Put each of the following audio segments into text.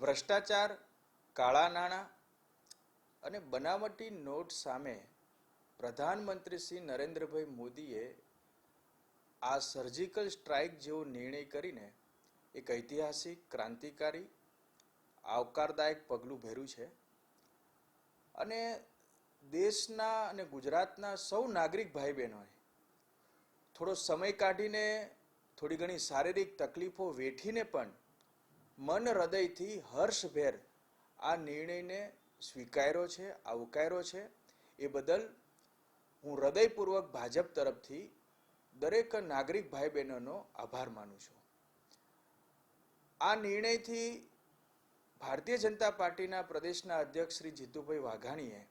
ભ્રષ્ટાચાર, કાળા નાણાં અને બનાવટી નોટ સામે પ્રધાનમંત્રી શ્રી નરેન્દ્રભાઈ મોદીએ આ સર્જિકલ સ્ટ્રાઇક જેવો નિર્ણય કરીને એક ઐતિહાસિક, ક્રાંતિકારી, આવકારદાયક પગલું ભર્યું છે અને દેશના અને ગુજરાતના સૌ નાગરિક ભાઈ બહેનોએ થોડો સમય કાઢીને થોડી ઘણી શારીરિક તકલીફો વેઠીને પણ મન હૃદયથી હર્ષભેર આ નિર્ણયને સ્વીકાર્યો છે, આવકાર્યો છે. એ બદલ હું હૃદયપૂર્વક ભાજપ તરફથી દરેક નાગરિક ભાઈ બહેનોનો આભાર માનું છું. આ નિર્ણયથી ભારતીય જનતા પાર્ટીના પ્રદેશના અધ્યક્ષ શ્રી જીતુભાઈ વાઘાણીએ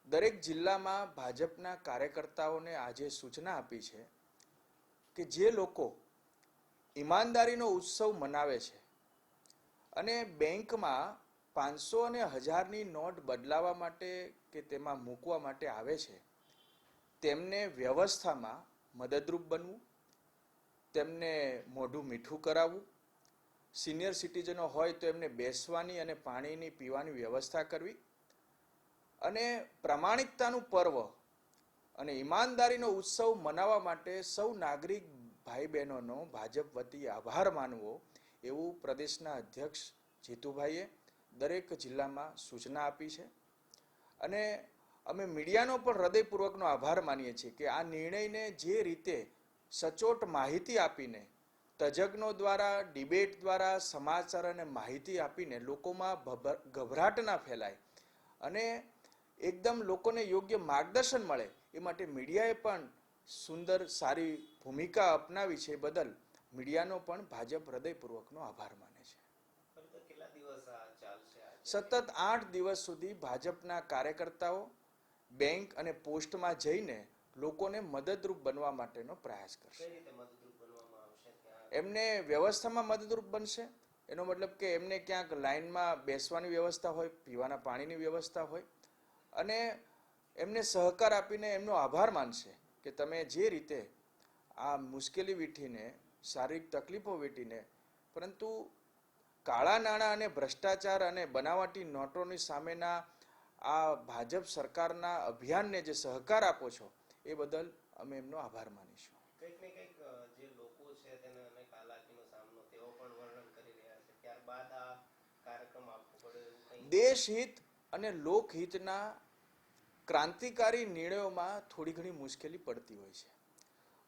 દરેક જિલ્લામાં ભાજપના કાર્યકર્તાઓને આજે સૂચના આપી છે કે જે લોકો ઈમાનદારીનો ઉત્સવ મનાવે છે અને બેંકમાં 500 અને 1000ની નોટ બદલાવા માટે કે તેમાં મૂકવા માટે આવે છે, તેમને વ્યવસ્થામાં મદદરૂપ બનવું, તેમને મોઢું મીઠું કરાવવું, સિનિયર સિટીઝનો હોય તો એમને બેસવાની અને પાણીની પીવાની વ્યવસ્થા કરવી અને પ્રામાણિકતાનું પર્વ અને ઈમાનદારીનો ઉત્સવ મનાવવા માટે સૌ નાગરિક ભાઈ બહેનોનો ભાજપ વતી આભાર માનવો એવું પ્રદેશના અધ્યક્ષ જીતુભાઈએ દરેક જિલ્લામાં સૂચના આપી છે. અને અમે મીડિયાનો પણ હૃદયપૂર્વકનો આભાર માનીએ છીએ કે આ નિર્ણયને જે રીતે સચોટ માહિતી આપીને, તજજ્ઞો દ્વારા, ડિબેટ દ્વારા સમાચાર અને માહિતી આપીને લોકોમાં ગભરાટ ના ફેલાય અને એકદમ લોકોને યોગ્ય માર્ગદર્શન મળે એ માટે મીડિયાએ પણ સુંદર સારી ભૂમિકા અપનાવી છે. બદલ મીડિયાનો પણ ભાજપ હૃદયપૂર્વકનો આભાર માને છે. સતત 8 દિવસ સુધી ભાજપના કાર્યકર્તાઓ બેંક અને પોસ્ટમાં જઈને લોકોને મદદરૂપ બનવા માટેનો પ્રયાસ કરશે. એમને વ્યવસ્થામાં મદદરૂપ બનશે. એનો મતલબ કે એમને ક્યાંક લાઈનમાં બેસવાની વ્યવસ્થા હોય, પીવાના પાણીની વ્યવસ્થા હોય અને એમને સહકાર આપીને એમનો આભાર માનશે કે તમે જે રીતે આ મુશ્કેલી વીઠીને, શારીરિક તકલીફો વીઠીને, પરંતુ કાળા નાણાં અને ભ્રષ્ટાચાર અને બનાવટી નોટોની સામેના આ ભાજપ સરકારના અભિયાનને જે સહકાર આપો છો એ બદલ અમે એમનો આભાર માનીશું. કંઈક ને કંઈક જે લોકો છે તેને અનેક હાલાકીનો સામનો તેઓ પણ વર્ણન કરી રહ્યા છે. ત્યારબાદ આ કાર્યક્રમ આપવો પડે. દેશહિત અને લોકહિતના ક્રાંતિકારી નિર્ણયોમાં થોડી ઘણી મુશ્કેલી પડતી હોય છે,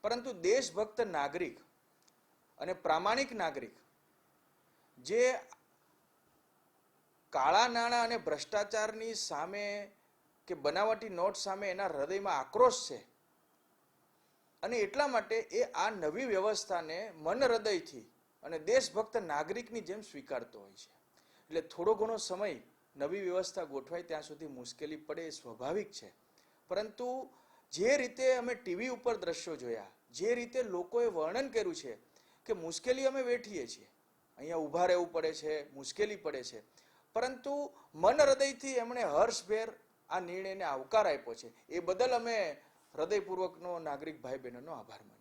પરંતુ દેશભક્ત નાગરિક અને પ્રામાણિક નાગરિક જે કાળા નાણાં અને ભ્રષ્ટાચારની સામે કે બનાવટી નોટ સામે એના હૃદયમાં આક્રોશ છે અને એટલા માટે એ આ નવી વ્યવસ્થાને મન હૃદયથી અને દેશભક્ત નાગરિકની જેમ સ્વીકારતો હોય છે. એટલે થોડો ઘણો સમય નવી વ્યવસ્થા ગોઠવાય ત્યાં સુધી મુશ્કેલી પડે એ સ્વાભાવિક છે, પરંતુ જે રીતે અમે ટીવી ઉપર દ્રશ્યો જોયા, જે રીતે લોકોએ વર્ણન કર્યું છે કે મુશ્કેલી અમે વેઠીએ છીએ, અહીંયા ઊભા રહેવું પડે છે, મુશ્કેલી પડે છે, પરંતુ મન હૃદયથી એમણે હર્ષભેર આ નિર્ણયને આવકાર આપ્યો છે. એ બદલ અમે હૃદયપૂર્વકનો નાગરિક ભાઈ બહેનોનો આભાર માનું.